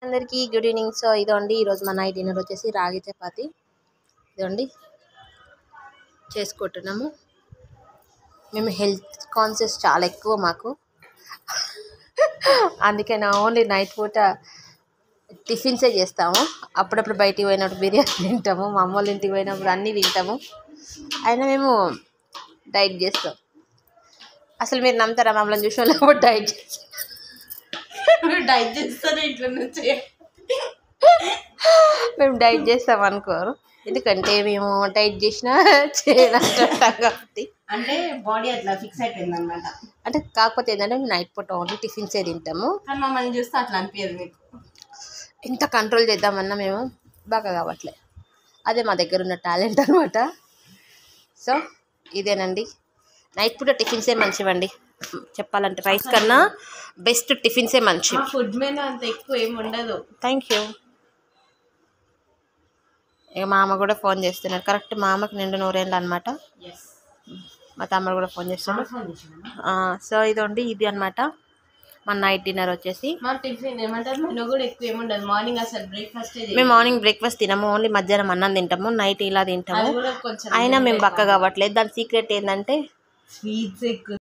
అందరికీ good evening. So ఇదండి ఈరోజు మా నైట్ డిన్నర్ వచ్చేసి రాగి చపాతి ఇదండి చేసుకుంటున్నాము. మేము హెల్త్ కాన్షియస్ చాలా ఎక్కువ మాకు, అందుకని ఓన్లీ నైట్ పూట టిఫిన్సే చేస్తాము. అప్పుడప్పుడు బయటికి పోయినప్పుడు బిర్యానీ తింటాము, మా అమ్మ వాళ్ళ ఇంటికి పోయినప్పుడు అన్నీ తింటాము. అయినా మేము డైట్ చేస్తాం. అసలు మీరు నమ్ముతారా మమ్మల్ని చూసిన వాళ్ళు డైట్ చేస్తాం? డైట్ చేస్తారు ఇంట్లో నుంచి. మేము డైట్ చేస్తాం అనుకోరు, ఎందుకంటే మేము డైట్ చేసినా చేయనంటాం కాబట్టి. అంటే బాడీ అట్లా ఫిక్స్ అయిపోయింది అనమాట. అంటే కాకపోతే ఏంటంటే మేము నైట్ పూట ఓన్లీ టిఫిన్సే తింటాము. కానీ మమ్మల్ని చూస్తే అట్లా అనిపించదు మీకు. ఎంత కంట్రోల్ చేద్దామన్నా మేము బాగా కావట్లే. అదే మా దగ్గర ఉన్న టాలెంట్ అనమాట. సో ఇదేనండి, నైట్ పూట టిఫిన్సే మంచివండి. చెప్పాలంటే రైస్ కన్నా బెస్ట్ టిఫిన్సే మంచివి. ఫుడ్ మెనూ అంత ఎక్కువ ఏమి ఉండదు. Thank you. ఇక మా అమ్మ కూడా ఫోన్ చేస్తున్నారు. కరెక్ట్ మా అమ్మకి 2 నూరేళ్ళు అనమాట. మా తమ్ముడు కూడా ఫోన్ చేస్తున్నాడు. సో ఇదండి, ఇది అనమాట మన నైట్ డిన్నర్ వచ్చేసి. మా టిఫిన్ ఏమంటారు మెనూ కూడా ఎక్కువ ఏమి ఉండదు. మార్నింగ్ అసలు బ్రేక్ఫాస్ట్ మేము మార్నింగ్ బ్రేక్ఫాస్ట్ తినము, ఓన్లీ మధ్యాహ్నం అన్నం తింటాము, నైట్ ఇలా తింటాము. అయినా మేము బక్క కావట్లేదు. దాని సీక్రెట్ ఏంటంటే స్వీట్స్ ఎక్కువ